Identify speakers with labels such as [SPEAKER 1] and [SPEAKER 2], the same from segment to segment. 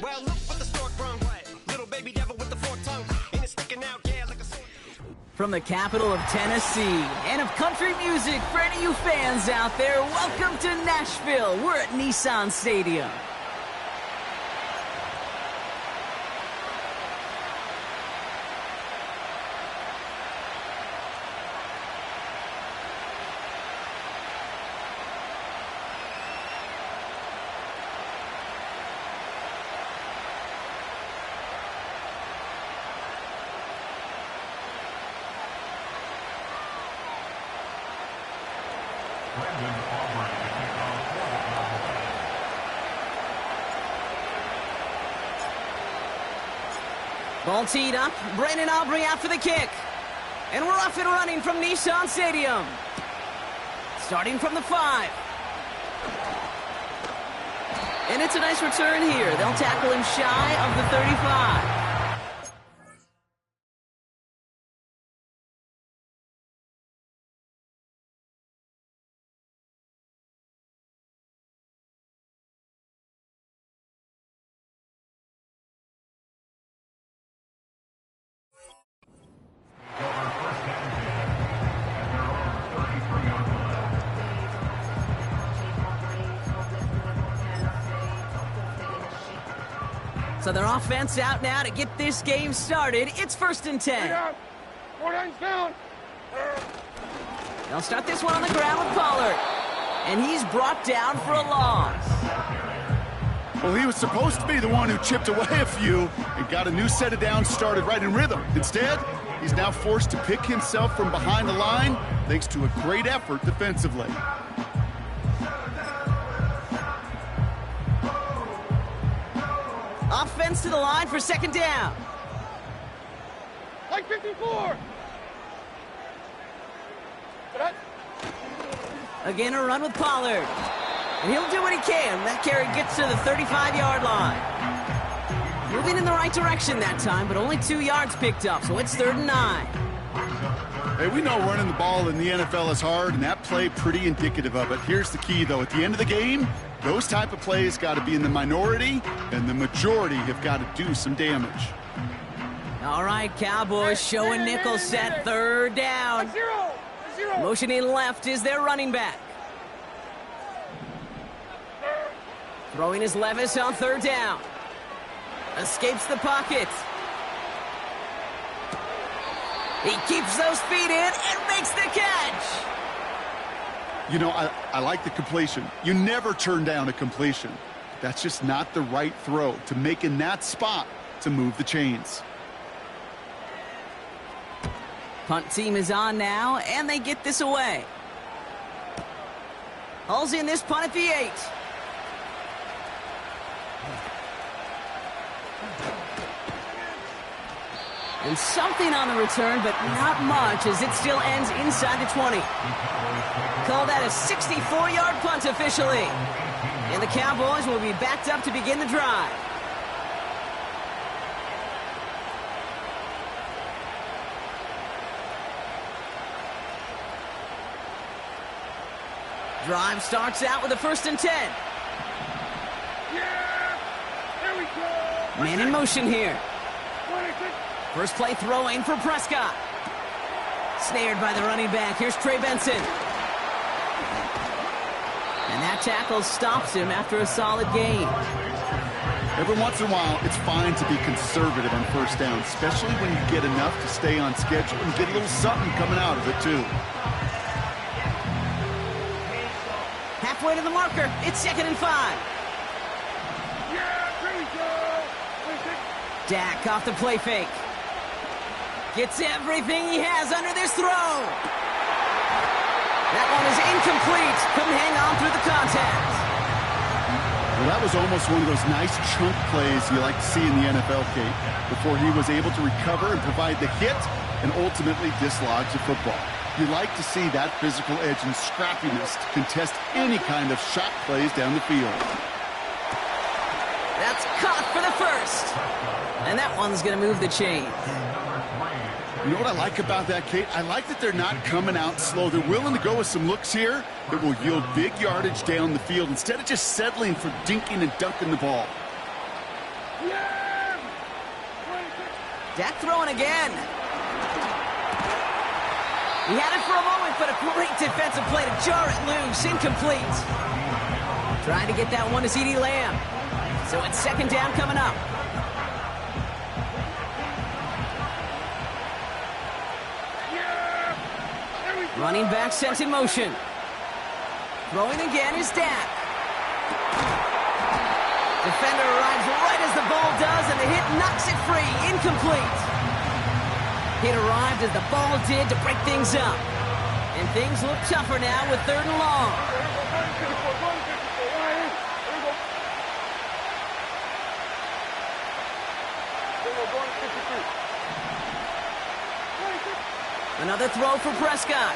[SPEAKER 1] Well, look what the stork brung. Little baby devil with the forked tongue. And it's sticking out, yeah, like a sword.
[SPEAKER 2] From the capital of Tennessee and of country music, for any of you fans out there, welcome to Nashville. We're at Nissan Stadium. Ball teed up. Brandon Aubrey out for the kick. And we're off and running from Nissan Stadium. Starting from the 5. And it's a nice return here. They'll tackle him shy of the 35. So their offense out now to get this game started. It's 1st and 10.
[SPEAKER 3] 4 downs down.
[SPEAKER 2] They'll start this one on the ground with Pollard. And he's brought down for a loss.
[SPEAKER 4] Well, he was supposed to be the one who chipped away a few and got a new set of downs started right in rhythm. Instead, he's now forced to pick himself from behind the line thanks to a great effort defensively.
[SPEAKER 2] Offense to the line for 2nd down.
[SPEAKER 3] Like 54.
[SPEAKER 2] Again, a run with Pollard. And he'll do what he can. That carry gets to the 35-yard line. Moving in the right direction that time, but only 2 yards picked up, so it's 3rd and 9.
[SPEAKER 4] Hey, we know running the ball in the NFL is hard, and that play pretty indicative of it. Here's the key, though. At the end of the game, those type of plays got to be in the minority, and the majority have got to do some damage.
[SPEAKER 2] All right, Cowboys showing nickel set, 3rd down. Motioning left is their running back. Throwing his Levis on 3rd down. Escapes the pocket. He keeps those feet in and makes the catch.
[SPEAKER 4] You know, I like the completion. You never turn down a completion. That's just not the right throw to make in that spot to move the chains.
[SPEAKER 2] Punt team is on now, and they get this away. Hulls in this punt at the 8. And something on the return, but not much, as it still ends inside the 20. Call that a 64-yard punt officially. And the Cowboys will be backed up to begin the drive. Drive starts out with a 1st and 10.
[SPEAKER 3] Yeah! There we go!
[SPEAKER 2] Man in motion here.
[SPEAKER 3] 26.
[SPEAKER 2] First play throwing for Prescott. Snared by the running back. Here's Trey Benson. And that tackle stops him after a solid gain.
[SPEAKER 4] Every once in a while, it's fine to be conservative on 1st down, especially when you get enough to stay on schedule and get a little something coming out of it, too.
[SPEAKER 2] Halfway to the marker. It's 2nd and 5.
[SPEAKER 3] Yeah, there we go! 26.
[SPEAKER 2] Dak off the play fake. Gets everything he has under this throw. That one is incomplete. Couldn't hang on through the contact.
[SPEAKER 4] Well, that was almost one of those nice chunk plays you like to see in the NFL, Kate, before he was able to recover and provide the hit and ultimately dislodge the football. You like to see that physical edge and scrappiness to contest any kind of shot plays down the field.
[SPEAKER 2] That's caught for the 1st. And that one's going to move the chain.
[SPEAKER 4] You know what I like about that, Kate? I like that they're not coming out slow. They're willing to go with some looks here that will yield big yardage down the field instead of just settling for dinking and dunking the ball.
[SPEAKER 3] Yeah! 26.
[SPEAKER 2] Dak throwing again. He had it for a moment, but a great defensive play to jar it loose. Incomplete. Trying to get that one to CeeDee Lamb. So it's second down coming up.
[SPEAKER 3] Yeah! There we go.
[SPEAKER 2] Running back sent in motion. Throwing again is Dak. Defender arrives right as the ball does, and the hit knocks it free. Incomplete. Hit arrived as the ball did to break things up. And things look tougher now with third and long. Another throw for Prescott.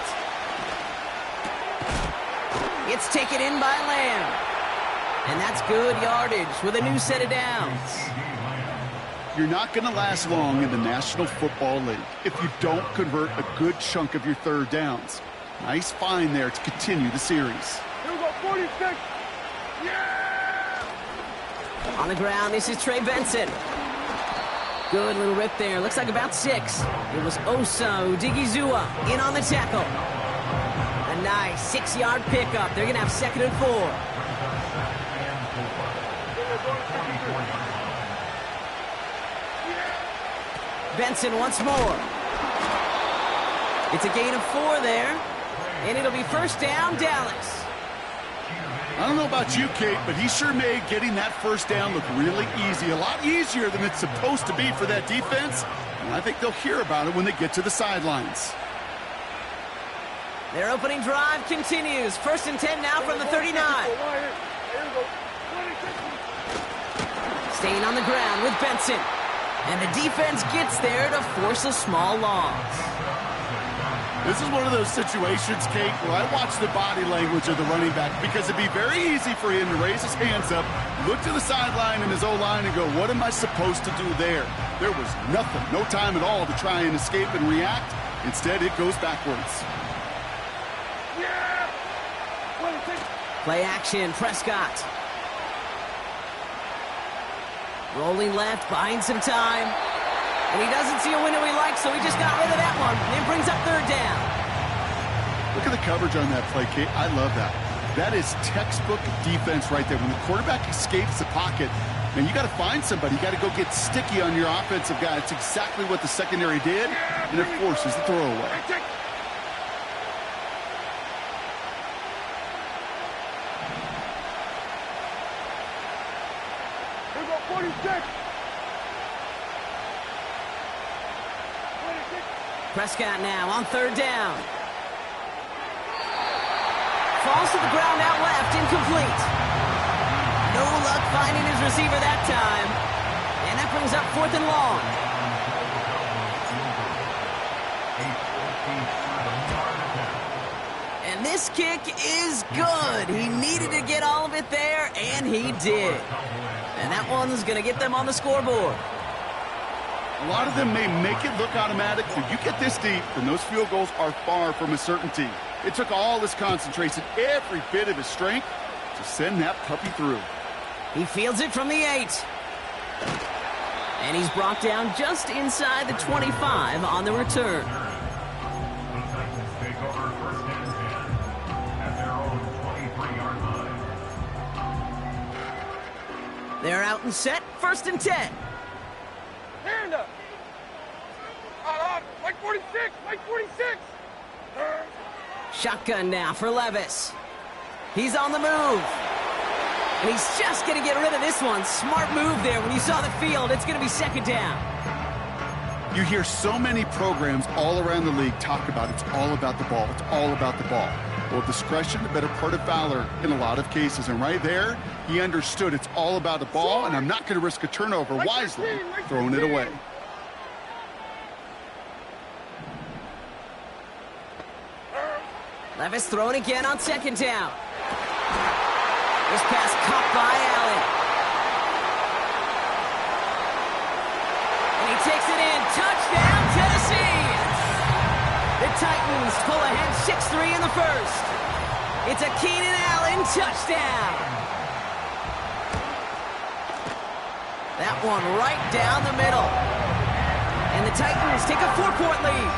[SPEAKER 2] It's taken in by Lamb. And that's good yardage with a new set of downs.
[SPEAKER 4] You're not going to last long in the National Football League if you don't convert a good chunk of your third downs. Nice find there to continue the series.
[SPEAKER 3] Here we go, 46. Yeah!
[SPEAKER 2] On the ground, this is Trey Benson. Good little rip there. Looks like about 6. It was Osa Odigizua in on the tackle. A nice 6-yard pickup. They're going to have second and 4. Benson once more. It's a gain of 4 there. And it'll be first down, Dallas.
[SPEAKER 4] I don't know about you, Kate, but he sure made getting that first down look really easy. A lot easier than it's supposed to be for that defense. And I think they'll hear about it when they get to the sidelines.
[SPEAKER 2] Their opening drive continues. First and 10 now from the 39. Staying on the ground with Benson. And the defense gets there to force a small loss.
[SPEAKER 4] This is one of those situations, Kate, where I watch the body language of the running back because it'd be very easy for him to raise his hands up, look to the sideline in his O-line and go, what am I supposed to do there? There was nothing, no time at all to try and escape and react. Instead, it goes backwards.
[SPEAKER 3] Yeah! 26.
[SPEAKER 2] Play action, Prescott. Rolling left, buying some time. And he doesn't see a window he likes, so he just got rid of that one. And it brings up third down.
[SPEAKER 4] Look at the coverage on that play, Kate. I love that. That is textbook defense right there. When the quarterback escapes the pocket, man, you got to find somebody. You got to go get sticky on your offensive guy. It's exactly what the secondary did, and it forces the throwaway.
[SPEAKER 3] Here we go, 46.
[SPEAKER 2] Prescott now on third down. Falls to the ground out left, incomplete. No luck finding his receiver that time. And that brings up fourth and long. And this kick is good. He needed to get all of it there, and he did. And that one's going to get them on the scoreboard.
[SPEAKER 4] A lot of them may make it look automatic, but you get this deep, and those field goals are far from a certainty. It took all his concentration, every bit of his strength, to send that puppy through.
[SPEAKER 2] He fields it from the 8. And he's brought down just inside the 25 on the return. They're out and set, first and 10.
[SPEAKER 3] Hand up. Like 46, like 46.
[SPEAKER 2] Shotgun now for Levis. He's on the move. And he's just going to get rid of this one. Smart move there. When you saw the field, it's going to be second down.
[SPEAKER 4] You hear so many programs all around the league talk about it's all about the ball. It's all about the ball. Well, discretion, the better part of valor in a lot of cases. And right there, he understood it's all about the ball, and I'm not going to risk a turnover wisely, throwing it away.
[SPEAKER 2] Levis throwing again on second down. This pass caught by Allen. And he takes it in. Touchdown, Tennessee! The Titans pull ahead 6-3 in the first. It's a Keenan Allen touchdown. That one right down the middle. And the Titans take a 4-point lead.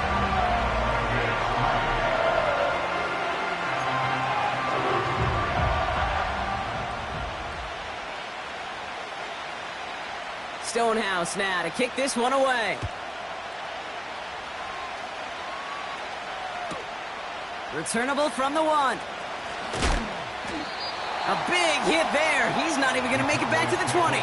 [SPEAKER 2] Stonehouse now to kick this one away. Returnable from the 1. A big hit there. He's not even going to make it back to the 20.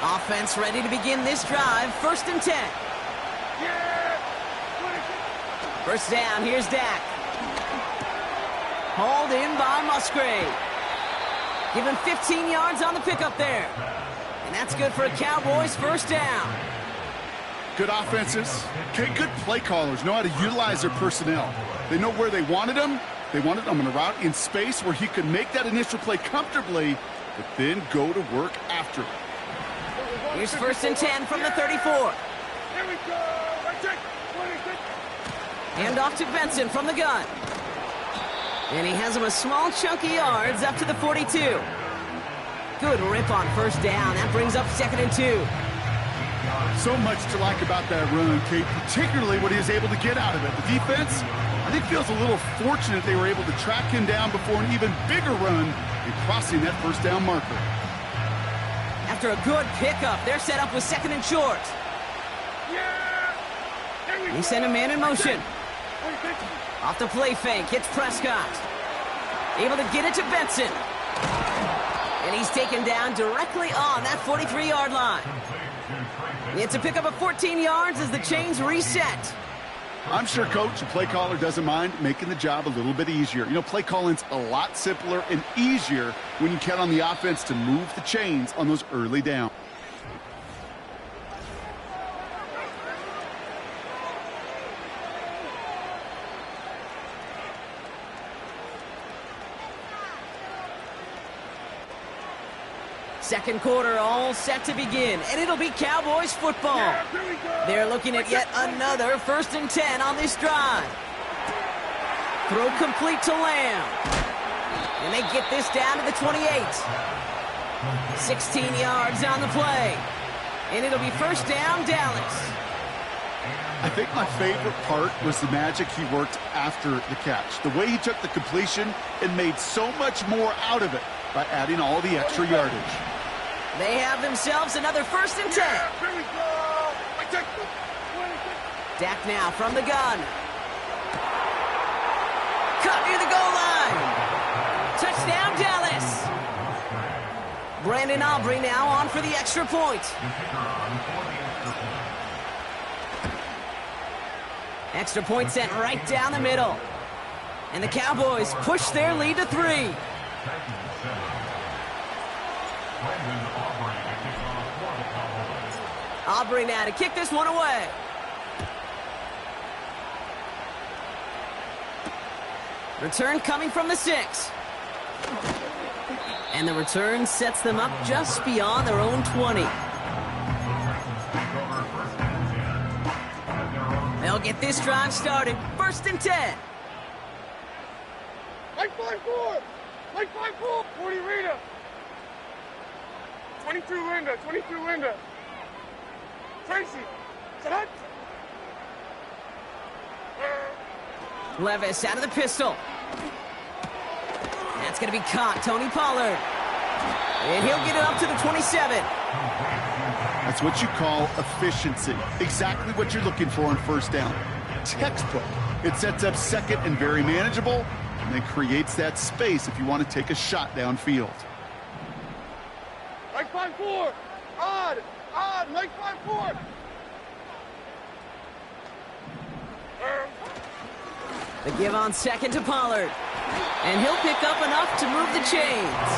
[SPEAKER 2] Offense ready to begin this drive. 1st and 10. First down, here's Dak. Hauled in by Musgrave. Give him 15 yards on the pickup there. And that's good for a Cowboys 1st down.
[SPEAKER 4] Good offenses. Okay, good play callers know how to utilize their personnel. They know where they wanted him. They wanted him on a route in space where he could make that initial play comfortably, but then go to work after it.
[SPEAKER 2] Here's 1st and 10 from the 34.
[SPEAKER 3] Here we go.
[SPEAKER 2] Hand off to Benson from the gun. And he has him a small chunk of yards up to the 42. Good rip on 1st down. That brings up 2nd and 2.
[SPEAKER 4] So much to like about that run, Kate, particularly what he was able to get out of it. The defense, I think, feels a little fortunate they were able to track him down before an even bigger run in crossing that 1st down marker.
[SPEAKER 2] After a good pickup, they're set up with 2nd and short. He sent a man in motion. Off the play fake, hits Prescott. Able to get it to Benson. And he's taken down directly on that 43-yard line. It's a pickup of 14 yards as the chains reset.
[SPEAKER 4] I'm sure Coach, the play caller, doesn't mind making the job a little bit easier. You know, play calling's a lot simpler and easier when you count on the offense to move the chains on those early downs.
[SPEAKER 2] Second quarter all set to begin, and it'll be Cowboys football. They're looking at yet another 1st and 10 on this drive. Throw complete to Lamb. And they get this down to the 28. 16 yards on the play. And it'll be 1st down, Dallas.
[SPEAKER 4] I think my favorite part was the magic he worked after the catch. The way he took the completion and made so much more out of it by adding all the extra yardage.
[SPEAKER 2] They have themselves another 1st and 10.
[SPEAKER 3] Here we go.
[SPEAKER 2] Dak now from the gun. Cut near the goal line. Touchdown, Dallas. Brandon Aubrey now on for the extra point. Extra point sent right down the middle. And the Cowboys push their lead to 3. Aubrey now to kick this one away. Return coming from the 6. And the return sets them up just beyond their own 20. They'll get this drive started. 1st and 10.
[SPEAKER 3] Like 5-4. Like 5-4. 40 Rita. 22 Linda. 22 Linda. Tracy. Set.
[SPEAKER 2] Levis out of the pistol. That's going to be caught. Tony Pollard. And he'll get it up to the 27.
[SPEAKER 4] That's what you call efficiency. Exactly what you're looking for on 1st down. Textbook. It sets up 2nd and very manageable, and then creates that space if you want to take a shot downfield.
[SPEAKER 3] Like 5-4. Odd. Like 5-4.
[SPEAKER 2] The give on 2nd to Pollard. And he'll pick up enough to move the chains.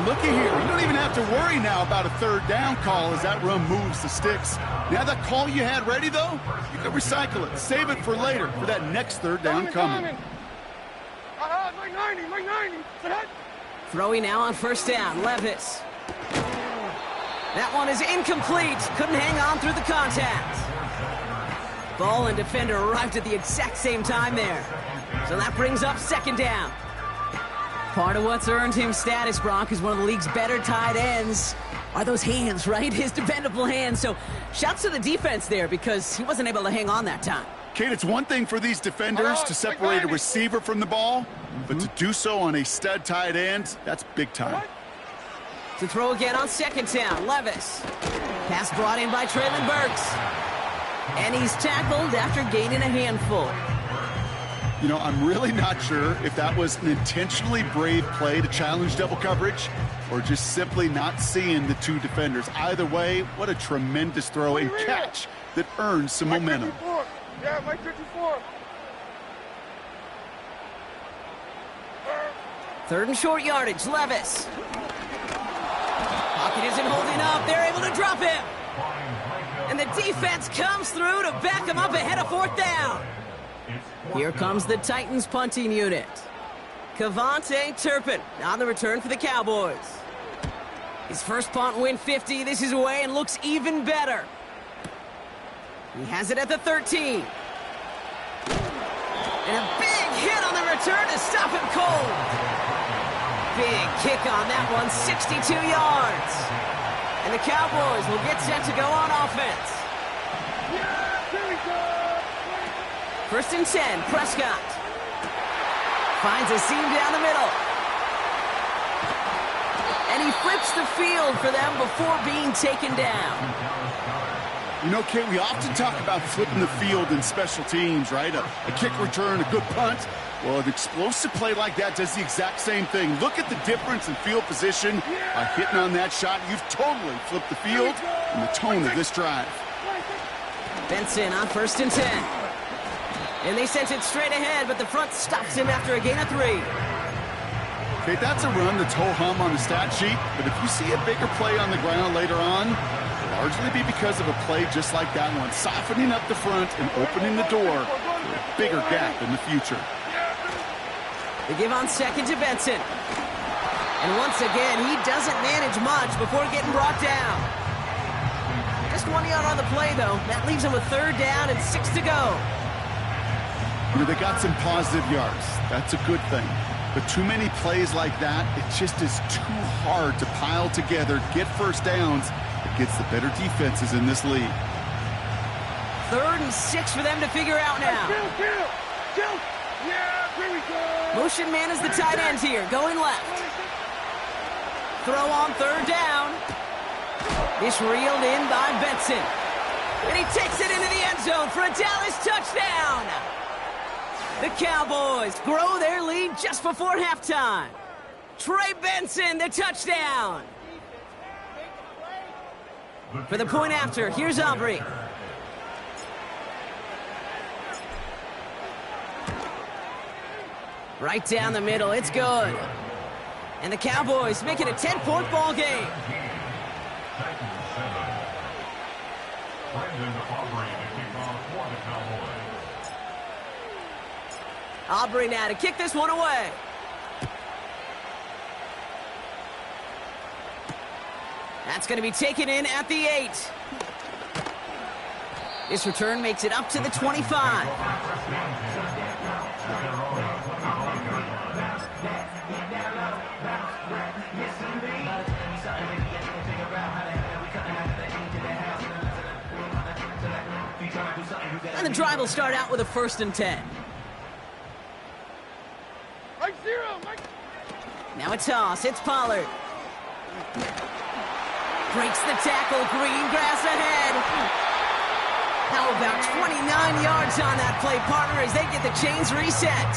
[SPEAKER 4] Looky here. You don't even have to worry now about a 3rd down call as that run moves the sticks. Now that call you had ready, though, you can recycle it. Save it for later for that next 3rd down coming.
[SPEAKER 3] Like 90. Like 90. Set.
[SPEAKER 2] Throwing now on 1st down. Levis. That one is incomplete. Couldn't hang on through the contact. Ball and defender arrived at the exact same time there. So that brings up second down. Part of what's earned him status, Brock, is one of the league's better tight ends. Are those hands, right? His dependable hands. So shouts to the defense there because he wasn't able to hang on that time.
[SPEAKER 4] Kate, it's one thing for these defenders to separate a receiver from the ball, but to do so on a stud tight end, that's big time.
[SPEAKER 2] To throw again on second down, Levis. Pass brought in by Traylon Burks. And he's tackled after gaining a handful.
[SPEAKER 4] You know, I'm really not sure if that was an intentionally brave play to challenge double coverage or just simply not seeing the two defenders. Either way, what a tremendous throw and catch that earns some momentum.
[SPEAKER 3] Yeah, Mike 54.
[SPEAKER 2] Third and short yardage, Levis. Pocket isn't holding up. They're able to drop him. And the defense comes through to back him up ahead of fourth down. Here comes the Titans punting unit. Cavante Turpin on the return for the Cowboys. His first punt win 50. This is away and looks even better. He has it at the 13. And a big hit on the return to stop him cold. Big kick on that one, 62 yards. And the Cowboys will get set to go on offense. First and 10, Prescott. Finds a seam down the middle. And he flips the field for them before being taken down.
[SPEAKER 4] You know, Kate, we often talk about flipping the field in special teams, right? A kick return, a good punt. Well, an explosive play like that does the exact same thing. Look at the difference in field position. By hitting on that shot, you've totally flipped the field and the tone of this drive.
[SPEAKER 2] Benson on first and 10. And they sent it straight ahead, but the front stops him after a gain of 3.
[SPEAKER 4] Okay, that's a run that's ho-hum on the stat sheet, but if you see a bigger play on the ground later on, it'll largely be because of a play just like that one, softening up the front and opening the door for a bigger gap in the future.
[SPEAKER 2] They give on second to Benson. And once again, he doesn't manage much before getting brought down. Just 1 yard on the play, though. That leaves him with third down and 6 to go.
[SPEAKER 4] You know, they got some positive yards. That's a good thing. But too many plays like that, it just is too hard to pile together, get first downs against the better defenses in this league.
[SPEAKER 2] Third and 6 for them to figure out now.
[SPEAKER 3] Kill. Yeah, here we go.
[SPEAKER 2] Motion man is the tight end here, going left. Throw on third down. This reeled in by Benson. And he takes it into the end zone for a Dallas touchdown. The Cowboys grow their lead just before halftime. Trey Benson, the touchdown. For the point after, here's Aubrey. Right down the middle, it's good. And the Cowboys make it a 10-point ball game. Aubrey now to kick this one away. That's going to be taken in at the 8. This return makes it up to the 25. And the drive will start out with a first and 10.
[SPEAKER 3] Mike 0, Mike.
[SPEAKER 2] Now a toss. It's Pollard. Breaks the tackle. Green grass ahead. How about 29 yards on that play, partner, as they get the chains reset.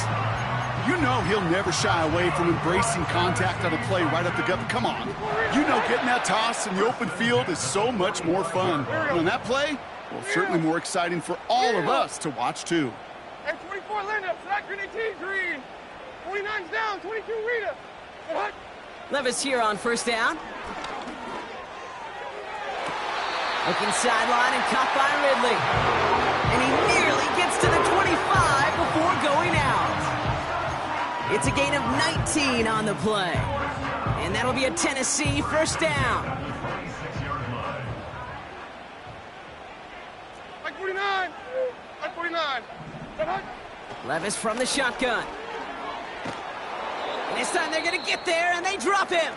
[SPEAKER 4] You know he'll never shy away from embracing contact on a play right up the gut. Come on. You know getting that toss in the open field is so much more fun. And on that play, well, certainly more exciting for all of us to watch, too.
[SPEAKER 3] And 24 Linda, select Green 18 Green. 49's down, 22 Rita. What?
[SPEAKER 2] Levis here on first down. Looking sideline and caught by Ridley. And he nearly gets to the 25 before going out. It's a gain of 19 on the play. And that'll be a Tennessee first down.
[SPEAKER 3] Mike 49.
[SPEAKER 2] Levis from the shotgun. And this time they're going to get there, and they drop him.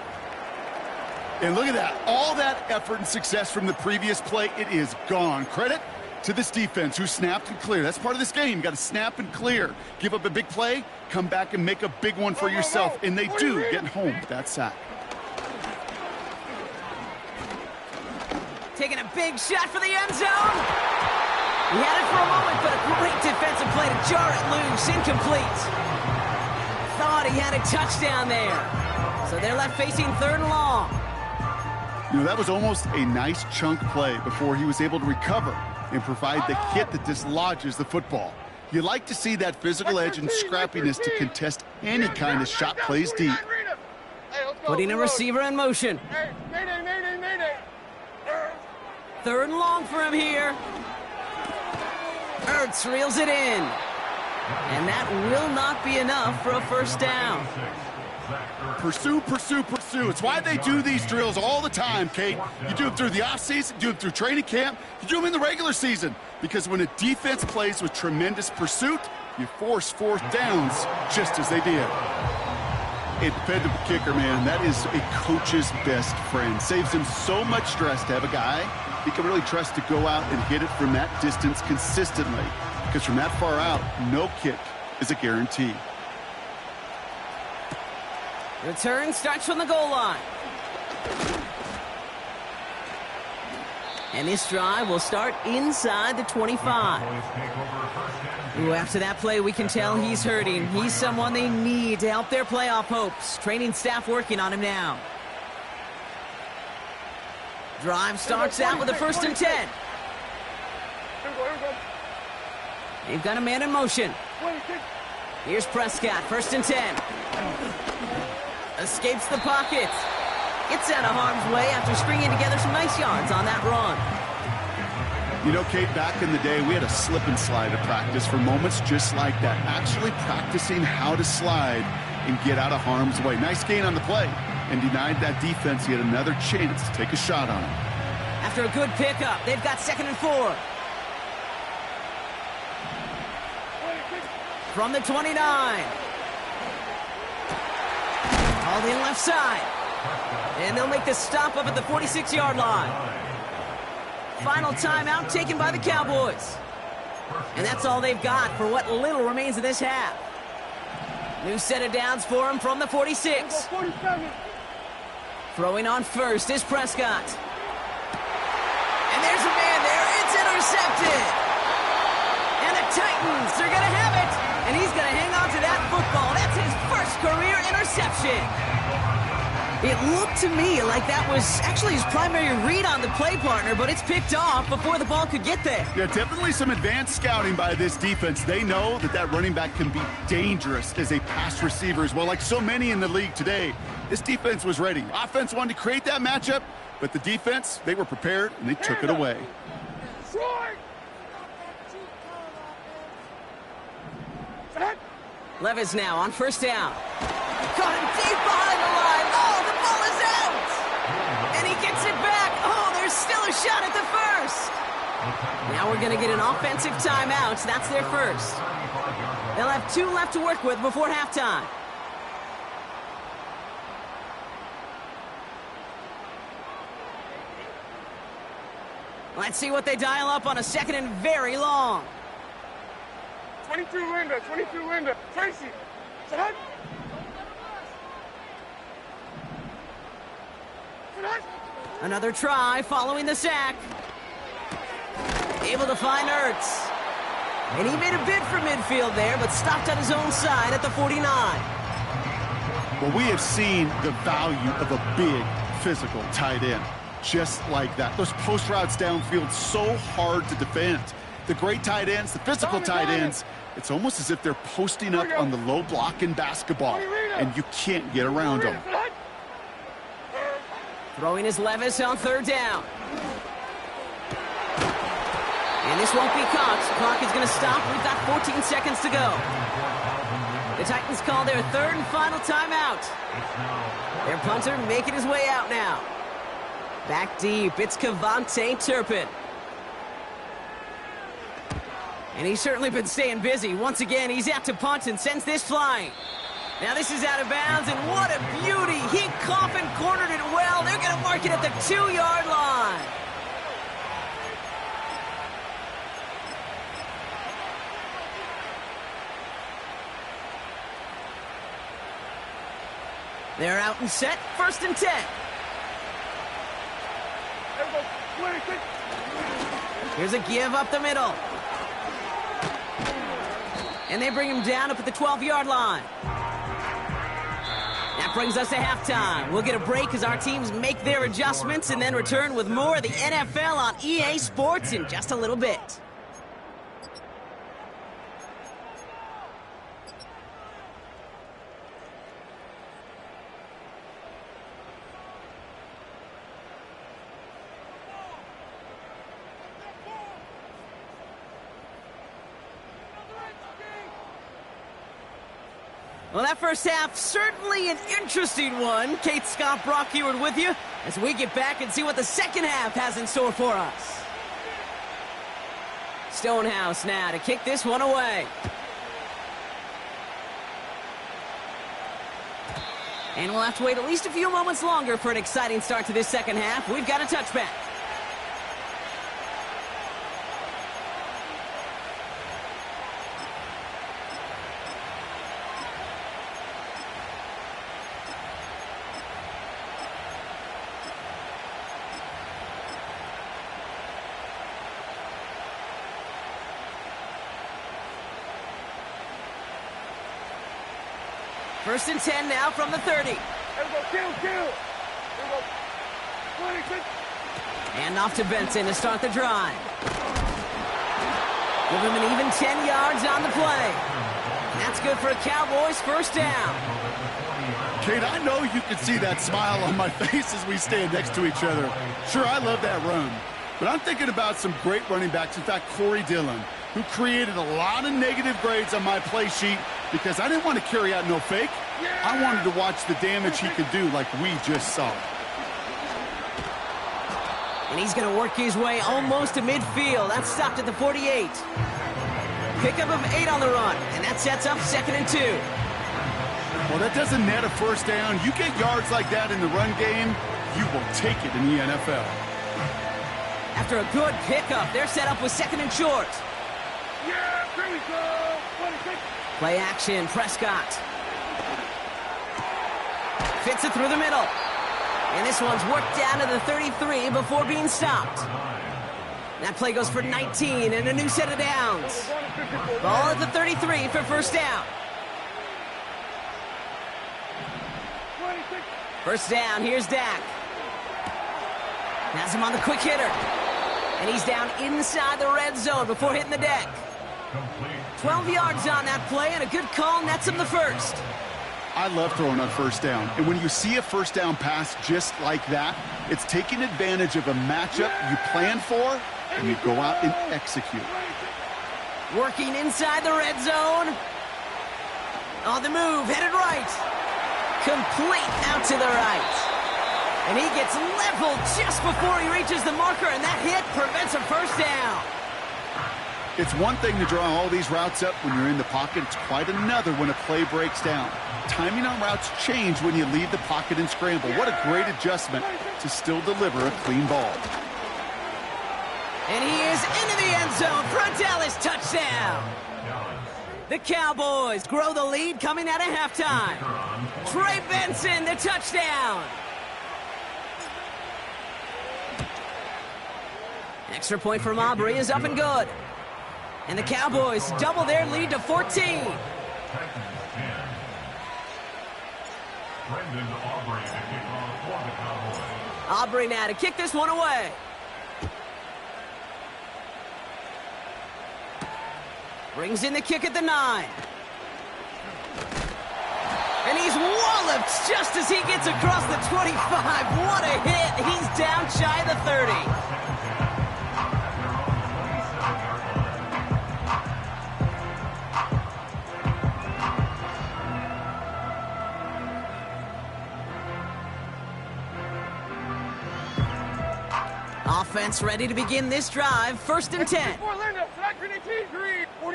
[SPEAKER 4] And look at that. All that effort and success from the previous play, it is gone. Credit to this defense who snapped and cleared. That's part of this game. You got to snap and clear. Give up a big play, come back and make a big one for yourself. And they do, getting home with that sack.
[SPEAKER 2] Taking a big shot for the end zone. He had it for a moment, but a great defensive play to jar it loose. Incomplete. Thought he had a touchdown there. So they're left facing 3rd and long.
[SPEAKER 4] You know, that was almost a nice chunk play before he was able to recover and provide the hit that dislodges the football. You like to see that physical edge and scrappiness to contest any kind of shot plays deep.
[SPEAKER 2] Putting a receiver in motion.
[SPEAKER 3] Mayday, mayday, mayday.
[SPEAKER 2] 3rd and long for him here. Ertz reels it in. And that will not be enough for a 1st down.
[SPEAKER 4] Pursue, pursue, pursue. It's why they do these drills all the time, Kate. You do them through the offseason, you do them through training camp, you do them in the regular season. Because when a defense plays with tremendous pursuit, you force 4th downs just as they did. A dependable kicker, man, that is a coach's best friend. Saves him so much stress to have a guy he can really trust to go out and hit it from that distance consistently. Because from that far out, no kick is a guarantee.
[SPEAKER 2] Return starts from the goal line. And this drive will start inside the 25. Ooh, after that play, we can tell he's hurting. He's someone they need to help their playoff hopes. Training staff working on him now. Drive starts out with a 1st and 10. They've got a man in motion. Here's Prescott, 1st and 10. Escapes the pocket. Gets out of harm's way after stringing together some nice yards on that run.
[SPEAKER 4] You know, Kate, back in the day, we had a slip and slide at practice for moments just like that. Actually practicing how to slide and get out of harm's way. Nice gain on the play. And denied that defense yet another chance to take a shot on him.
[SPEAKER 2] After a good pickup, they've got 2nd and 4. From the 29. All in left side. And they'll make the stop up at the 46-yard line. Final timeout taken by the Cowboys. And that's all they've got for what little remains of this half. New set of downs for him from the 46. Throwing on first is Prescott. And there's a man there. It's intercepted. And the Titans are going to have it. And he's going to hang on to that football. That's his first career interception. It looked to me like that was actually his primary read on the play partner, but it's picked off before the ball could get there.
[SPEAKER 4] Yeah, definitely some advanced scouting by this defense. They know that that running back can be dangerous as a pass receiver as well. Like so many in the league today, this defense was ready. Offense wanted to create that matchup, but the defense, they were prepared, and they took it away.
[SPEAKER 2] Levis now on 1st down. Caught him deep behind the line. Oh, the ball is out. And he gets it back. Oh, there's still a shot at the 1st. Now we're going to get an offensive timeout. That's their 1st. They'll have 2 left to work with before halftime. Let's see what they dial up on a 2nd and very long.
[SPEAKER 3] 22 Linda, 22 Linda. Tracy, set.
[SPEAKER 2] Another try following the sack. Able to find Ertz. And he made a bid for midfield there, but stopped on his own side at the 49.
[SPEAKER 4] Well, we have seen the value of a big physical tight end. Just like that. Those post routes downfield, so hard to defend. The great tight ends, the physical tight ends, it's almost as if they're posting up on the low block in basketball, and you can't get around them.
[SPEAKER 2] Throwing is Levis on 3rd down. And this won't be caught. Clock is going to stop. We've got 14 seconds to go. The Titans call their 3rd and final timeout. Their punter making his way out now. Back deep, it's Cavante Turpin. And he's certainly been staying busy. Once again, he's out to punt and sends this flying. Now this is out of bounds, and what a beauty. He coffin cornered it well. They're going to mark it at the 2-yard line. They're out and set, 1st and 10. Here's a give up the middle. And they bring him down up at the 12-yard line. That brings us to halftime. We'll get a break as our teams make their adjustments and then return with more of the NFL on EA Sports in just a little bit. Well, that first half, certainly an interesting one. Kate Scott Brock here with you as we get back and see what the second half has in store for us. Stonehouse now to kick this one away. And we'll have to wait at least a few moments longer for an exciting start to this second half. We've got a touchback. First and 10 now from the 30. And off to Benson to start the drive. Give him an even 10 yards on the play. That's good for a Cowboys first down.
[SPEAKER 4] Kate, I know you can see that smile on my face as we stand next to each other. Sure, I love that run. But I'm thinking about some great running backs. In fact, Corey Dillon, who created a lot of negative grades on my play sheet because I didn't want to carry out no fake. I wanted to watch the damage he could do like we just saw.
[SPEAKER 2] And he's going to work his way almost to midfield. That's stopped at the 48. Pickup of 8 on the run, and that sets up 2nd and 2.
[SPEAKER 4] Well, that doesn't net a first down. You get yards like that in the run game, you will take it in the NFL.
[SPEAKER 2] After a good pickup, they're set up with 2nd and short.
[SPEAKER 3] Yeah, there we go. 26.
[SPEAKER 2] Play action, Prescott. Fits it through the middle. And this one's worked down to the 33 before being stopped. That play goes for 19 and a new set of downs. Ball at the 33 for first down. First down, here's Dak. Has him on the quick hitter. And he's down inside the red zone before hitting the deck. 12 yards on that play, and a good call nets him the first.
[SPEAKER 4] I love throwing on first down. And when you see a first down pass just like that, it's taking advantage of a matchup you plan for, and you go out and execute.
[SPEAKER 2] Working inside the red zone. On the move, headed right. Complete out to the right. And he gets leveled just before he reaches the marker, and that hit prevents a first down.
[SPEAKER 4] It's one thing to draw all these routes up when you're in the pocket. It's quite another when a play breaks down. Timing on routes change when you leave the pocket and scramble. What a great adjustment to still deliver a clean ball.
[SPEAKER 2] And he is into the end zone for a Dallas touchdown. The Cowboys grow the lead coming out of halftime. Trey Benson, the touchdown. Extra point from Aubrey is up and good. And the Cowboys double their lead to 14. Aubrey now to kick this one away. Brings in the kick at the 9. And he's walloped just as he gets across the 25. What a hit. He's down shy of the 30. Offense ready to begin this drive. 1st and 10.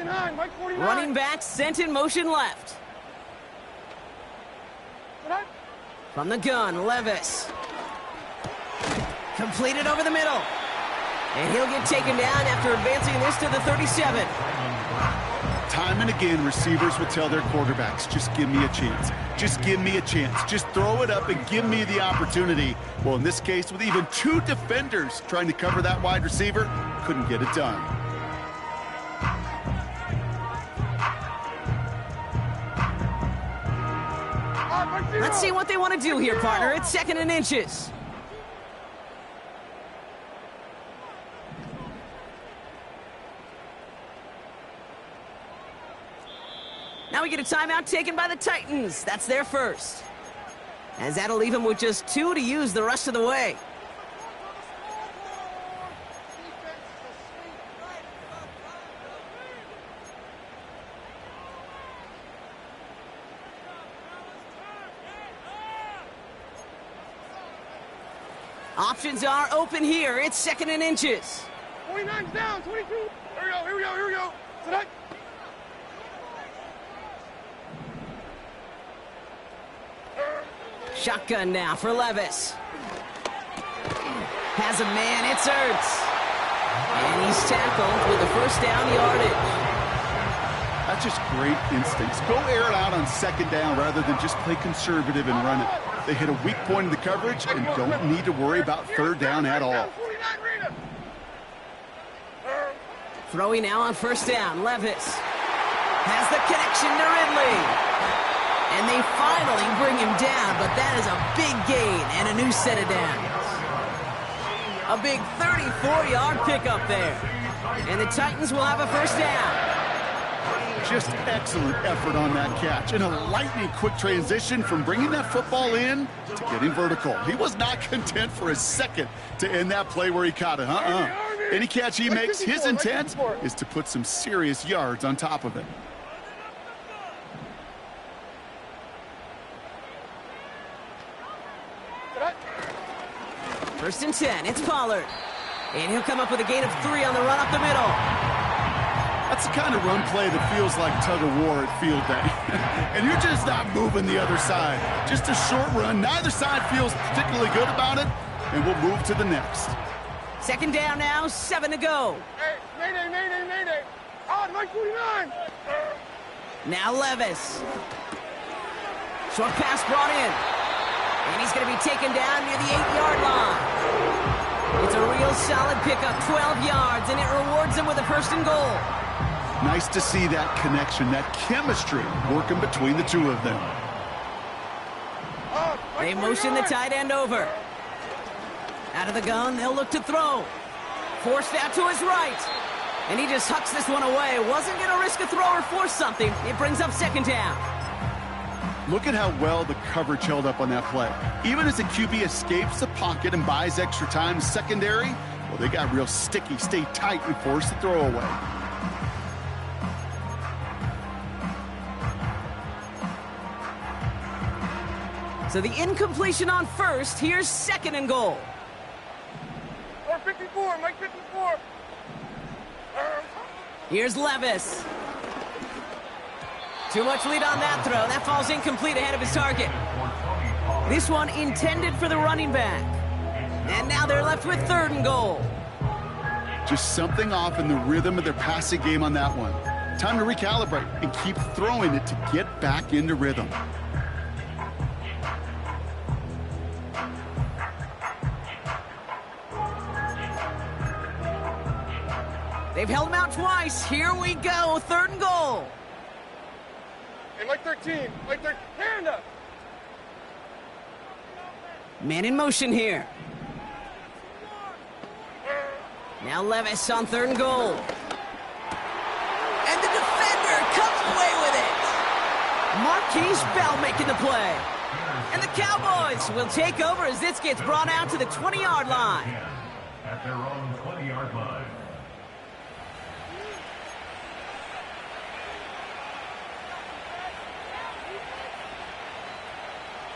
[SPEAKER 3] 49, Mike 49.
[SPEAKER 2] Running back sent in motion left. From the gun, Levis. Completed over the middle. And he'll get taken down after advancing this to the 37.
[SPEAKER 4] Time and again, receivers will tell their quarterbacks, just give me a chance. Just give me a chance. Just throw it up and give me the opportunity. Well, in this case, with even two defenders trying to cover that wide receiver, couldn't get it done.
[SPEAKER 2] Let's see what they want to do here, partner. It's 2nd and inches. Now we get a timeout taken by the Titans. That's their first. As that'll leave them with just 2 to use the rest of the way. Options are open here. It's 2nd and inches.
[SPEAKER 3] 49's down, 22. Here we go. Sit up.
[SPEAKER 2] Shotgun now for Levis. Has a man, it's Ertz. And he's tackled with a first down yardage.
[SPEAKER 4] That's just great instincts. Go air it out on 2nd down rather than just play conservative and run it. They hit a weak point in the coverage and don't need to worry about 3rd down at all.
[SPEAKER 2] Throwing now on 1st down, Levis. Has the connection to Ridley. And they finally bring him down, but that is a big gain and a new set of downs. A big 34-yard pickup there. And the Titans will have a 1st down.
[SPEAKER 4] Just excellent effort on that catch. And a lightning quick transition from bringing that football in to getting vertical. He was not content for a second to end that play where he caught it. Any catch he makes, his intent is to put some serious yards on top of it.
[SPEAKER 2] First and 10, it's Pollard. And he'll come up with a gain of 3 on the run up the middle.
[SPEAKER 4] That's the kind of run play that feels like tug-of-war at field day. And you're just not moving the other side. Just a short run. Neither side feels particularly good about it. And we'll move to the next.
[SPEAKER 2] 2nd down now, 7 to go.
[SPEAKER 3] Hey, Mayday. On, Mike 49.
[SPEAKER 2] Now Levis. Short pass brought in. And he's going to be taken down near the 8-yard line. It's a real solid pickup, 12 yards, and it rewards him with a 1st and goal.
[SPEAKER 4] Nice to see that connection, that chemistry working between the two of them.
[SPEAKER 2] They motion the tight end over. Out of the gun, they'll look to throw. Forced out to his right. And he just hucks this one away. Wasn't going to risk a throw or force something. It brings up 2nd down.
[SPEAKER 4] Look at how well the coverage held up on that play. Even as the QB escapes the pocket and buys extra time secondary, well, they got real sticky, stay tight, and force the throw away.
[SPEAKER 2] So the incompletion on 1st, here's 2nd and goal.
[SPEAKER 3] Or 54, Mike 54.
[SPEAKER 2] Here's Levis. Too much lead on that throw. That falls incomplete ahead of his target. This one intended for the running back. And now they're left with 3rd and goal.
[SPEAKER 4] Just something off in the rhythm of their passing game on that one. Time to recalibrate and keep throwing it to get back into rhythm.
[SPEAKER 2] They've held him out twice. Here we go. 3rd and goal.
[SPEAKER 3] Hey, Mike 13. Hand up.
[SPEAKER 2] Man in motion here. Now Levis on 3rd and goal. And the defender comes away with it. Marquise Bell making the play. And the Cowboys will take over as this gets brought out to the 20-yard line.
[SPEAKER 5] At their own 20-yard line.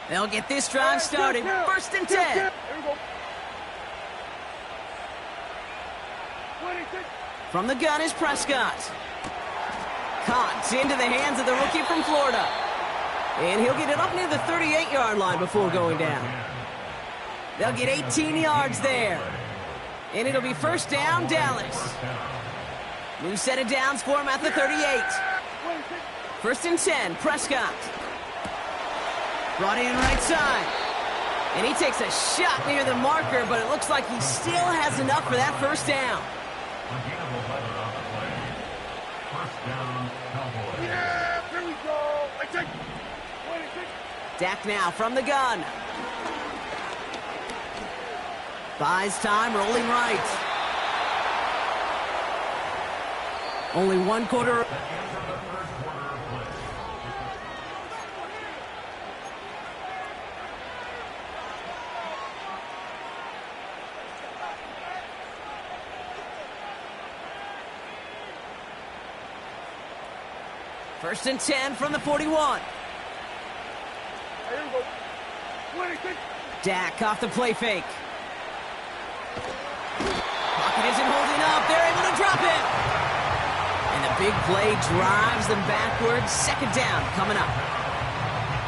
[SPEAKER 2] They'll get this drive started. 1st and 10.
[SPEAKER 3] Here we go. 26.
[SPEAKER 2] From the gun is Prescott. Caught into the hands of the rookie from Florida. And he'll get it up near the 38-yard line before going down. They'll get 18 yards there. And it'll be first down, Dallas. New set of downs for him at the 38. First and 10, Prescott. Brought in right side. And he takes a shot near the marker, but it looks like he still has enough for that first down.
[SPEAKER 3] Yeah, here we go.
[SPEAKER 2] Dak now from the gun. Buys time, rolling right. Only one quarter. First and 10 from the 41.
[SPEAKER 3] Here we go. 26.
[SPEAKER 2] Dak off the play fake. Pocket isn't holding up. They're able to drop it. And the big play drives them backwards. Second down coming up.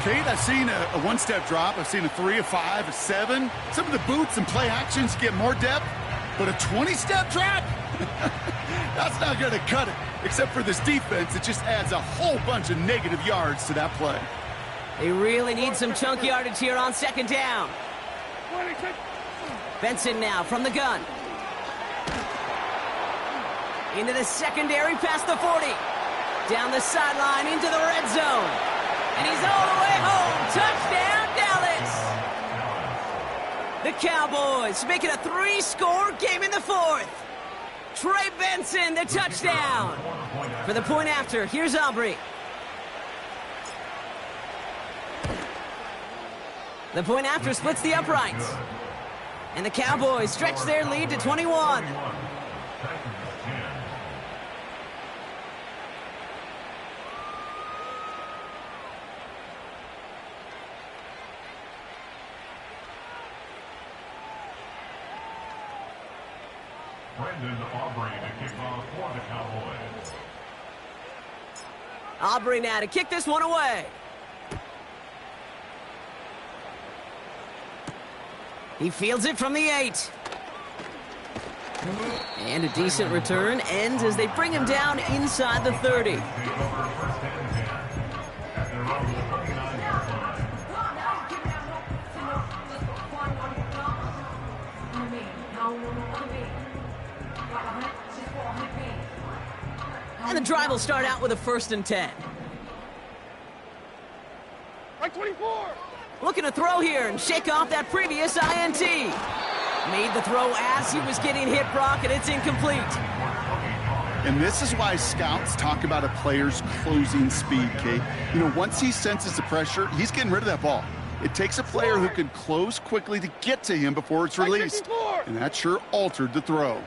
[SPEAKER 4] Kate, I've seen a one-step drop. I've seen a 3, a 5, a 7. Some of the boots and play actions get more depth, but a 20-step drop? That's not going to cut it. Except for this defense, it just adds a whole bunch of negative yards to that play.
[SPEAKER 2] They really need some chunk yardage here on second down.
[SPEAKER 3] 26.
[SPEAKER 2] Benson now from the gun. Into the secondary past the 40. Down the sideline into the red zone. And he's all the way home. Touchdown, Dallas. The Cowboys make it a 3-score game in the fourth. Trey Benson, the touchdown. For the point after, here's Aubrey. The point after splits the uprights. And the Cowboys stretch their lead to 21.
[SPEAKER 5] Brendan Aubrey to kick off for the Cowboys.
[SPEAKER 2] Aubrey now to kick this one away. He fields it from the 8. And a decent return ends as they bring him down inside the 30. And the drive will start out with a first and 10.
[SPEAKER 3] Like 24.
[SPEAKER 2] Looking to throw here and shake off that previous INT. Made the throw as he was getting hit, Brock, and it's incomplete.
[SPEAKER 4] And this is why scouts talk about a player's closing speed, Kate. You know, once he senses the pressure, he's getting rid of that ball. It takes a player who can close quickly to get to him before it's released. And that sure altered the throw.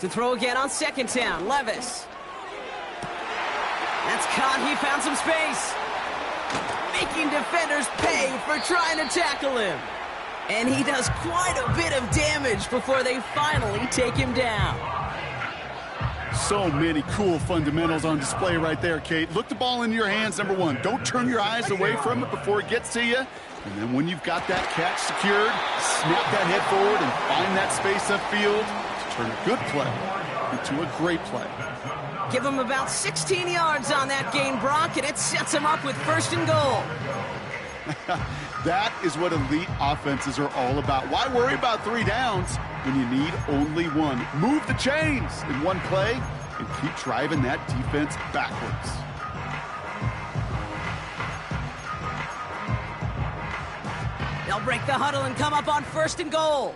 [SPEAKER 2] To throw again on second down, Levis. That's caught. He found some space. Making defenders pay for trying to tackle him. And he does quite a bit of damage before they finally take him down.
[SPEAKER 4] So many cool fundamentals on display right there, Kate. Look the ball into your hands, number one. Don't turn your eyes away from it before it gets to you. And then when you've got that catch secured, snap that head forward and find that space upfield to turn a good play into a great play.
[SPEAKER 2] Give him about 16 yards on that gain, Brock, and it sets him up with first and goal.
[SPEAKER 4] That is what elite offenses are all about. Why worry about 3 downs when you need only one? Move the chains in one play and keep driving that defense backwards.
[SPEAKER 2] They'll break the huddle and come up on first and goal.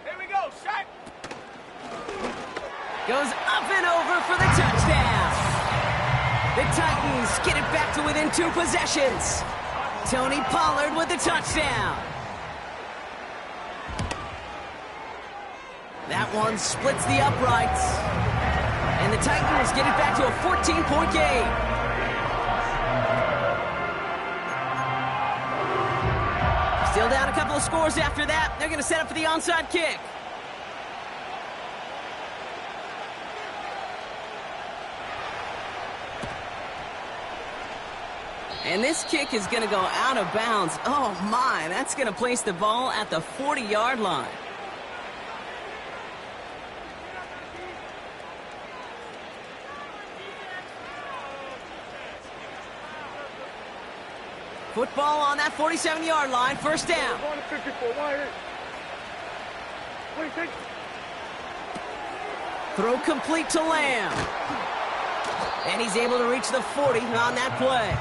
[SPEAKER 3] Here we go, shot.
[SPEAKER 2] Goes up and over for the touchdown. The Titans get it back to within 2 possessions. Tony Pollard with the touchdown. That one splits the uprights. And the Titans get it back to a 14-point game. Still down a couple of scores after that. They're going to set up for the onside kick. And this kick is going to go out of bounds. Oh, my. That's going to place the ball at the 40-yard line. Football on that 47-yard line. First down. Throw complete to Lamb. And he's able to reach the 40 on that play.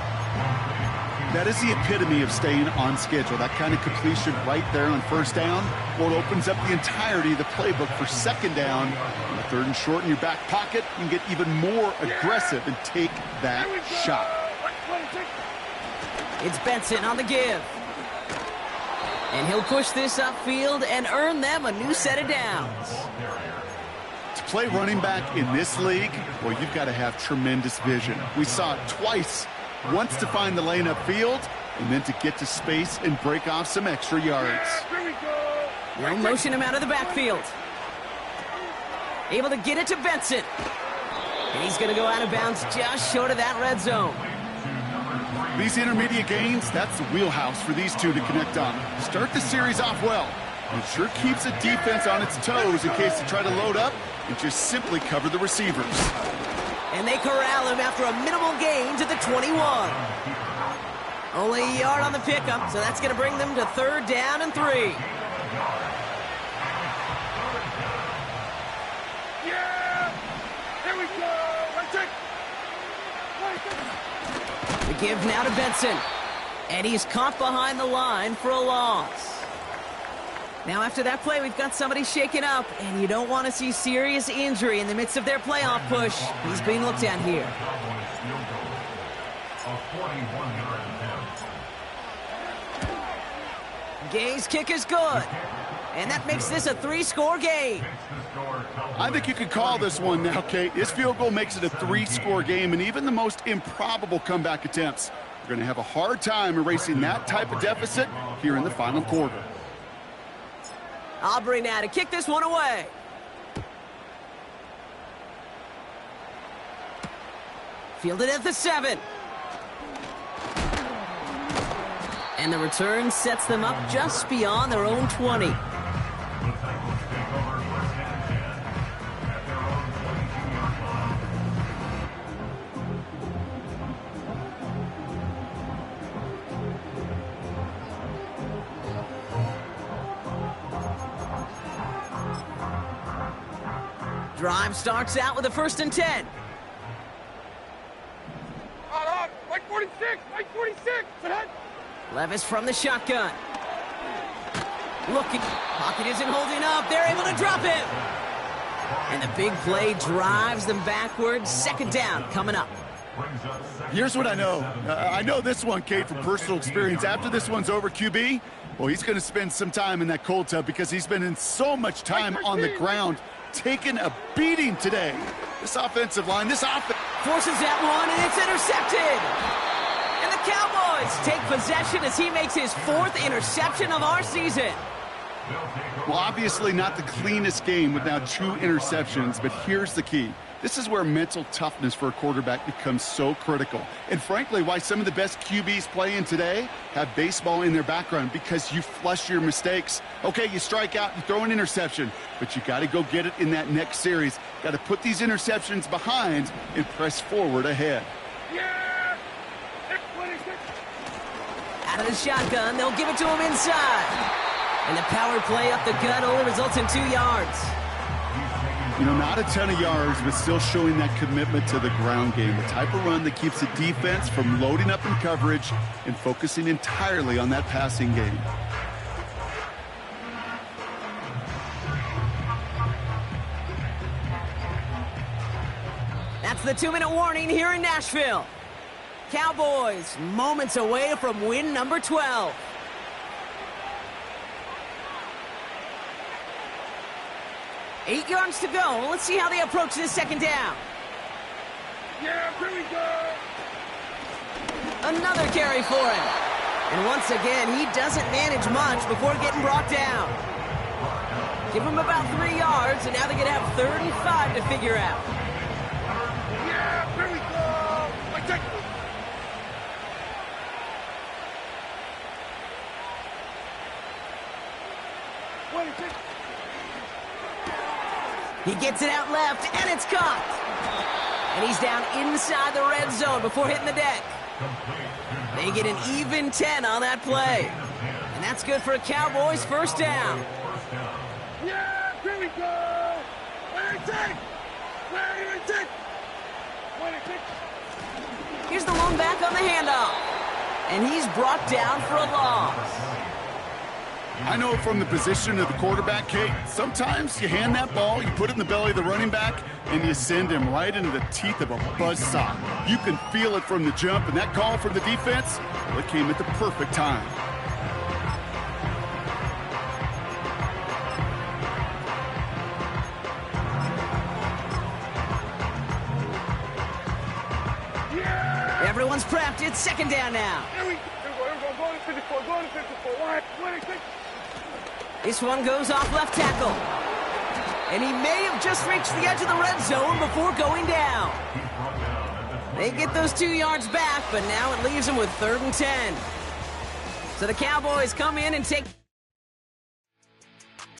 [SPEAKER 4] That is the epitome of staying on schedule. That kind of completion right there on first down. Well, it opens up the entirety of the playbook for second down. On the third and short in your back pocket, you can get even more aggressive and take that shot.
[SPEAKER 2] It's Benson on the give. And he'll push this upfield and earn them a new set of downs.
[SPEAKER 4] To play running back in this league, well, you've got to have tremendous vision. We saw it twice. Once to find the lane upfield, and then to get to space and break off some extra yards.
[SPEAKER 2] They'll motion him out of the backfield. Able to get it to Benson. And he's going to go out of bounds just short of that red zone.
[SPEAKER 4] These intermediate gains, that's the wheelhouse for these two to connect on. Start the series off well. It sure keeps the defense on its toes in case they try to load up and just simply cover the receivers.
[SPEAKER 2] And they corral him after a minimal gain to the 21. Only a yard on the pickup, so that's going to bring them to third down and 3.
[SPEAKER 3] Yeah! Here we go!
[SPEAKER 2] The give now to Benson. And he's caught behind the line for a loss. Now after that play, we've got somebody shaken up, and you don't want to see serious injury in the midst of their playoff push. He's being looked at here. Gay's kick is good. And that makes this a 3-score game.
[SPEAKER 4] I think you could call this one now, Kate. This field goal makes it a 3-score game, and even the most improbable comeback attempts are going to have a hard time erasing that type of deficit here in the final quarter.
[SPEAKER 2] Aubrey now to kick this one away. Fielded at the 7. And the return sets them up just beyond their own 20. Drive starts out with a 1st and 10.
[SPEAKER 3] Like 46! Like 46!
[SPEAKER 2] Levis from the shotgun. Looking. Pocket isn't holding up. They're able to drop him. And the big play drives them backwards. Second down coming up.
[SPEAKER 4] Here's what I know. I know this one, Kate, from personal experience. After this one's over, QB, well, he's going to spend some time in that cold tub because he's been in so much time on the ground, taking a beating today. This offensive line, this offense
[SPEAKER 2] forces that one, and it's intercepted. And the Cowboys take possession as he makes his 4th interception of our season.
[SPEAKER 4] Well, obviously not the cleanest game with now 2 interceptions, but here's the key. This is where mental toughness for a quarterback becomes so critical. And frankly, why some of the best QBs playing today have baseball in their background, because you flush your mistakes. Okay, you strike out, you throw an interception, but you got to go get it in that next series. Got to put these interceptions behind and press forward ahead.
[SPEAKER 3] Yeah!
[SPEAKER 2] Out of the shotgun, they'll give it to him inside. And the power play up the gut only results in 2 yards.
[SPEAKER 4] You know, not a ton of yards, but still showing that commitment to the ground game. The type of run that keeps the defense from loading up in coverage and focusing entirely on that passing game.
[SPEAKER 2] That's the 2-minute warning here in Nashville. Cowboys moments away from win number 12. Eight yards to go. Let's see how they approach this second down.
[SPEAKER 3] Yeah, here we go!
[SPEAKER 2] Another carry for him. And once again, he doesn't manage much before getting brought down. Give him about 3 yards, and now they're going to have 3rd and 5 to figure out.
[SPEAKER 3] Yeah, here we go!
[SPEAKER 2] He gets it out left, and it's caught. And he's down inside the red zone before hitting the deck. They get an even 10 on that play. And that's good for a Cowboys first down.
[SPEAKER 3] Yeah, here we go. Where it take? Where it take? Where it take?
[SPEAKER 2] Here's the lone back on the handoff. And he's brought down for a loss.
[SPEAKER 4] I know from the position of the quarterback, Kate, sometimes you hand that ball, you put it in the belly of the running back, and you send him right into the teeth of a buzzsaw. You can feel it from the jump, and that call from the defense, well, it came at the perfect time.
[SPEAKER 2] Everyone's prepped. It's second down now.
[SPEAKER 3] Here we go. Go to 54. Go to 54. Where it take?
[SPEAKER 2] This one goes off left tackle. And he may have just reached the edge of the red zone before going down. They get those 2 yards back, but now it leaves him with 3rd and 10. So the Cowboys come in and take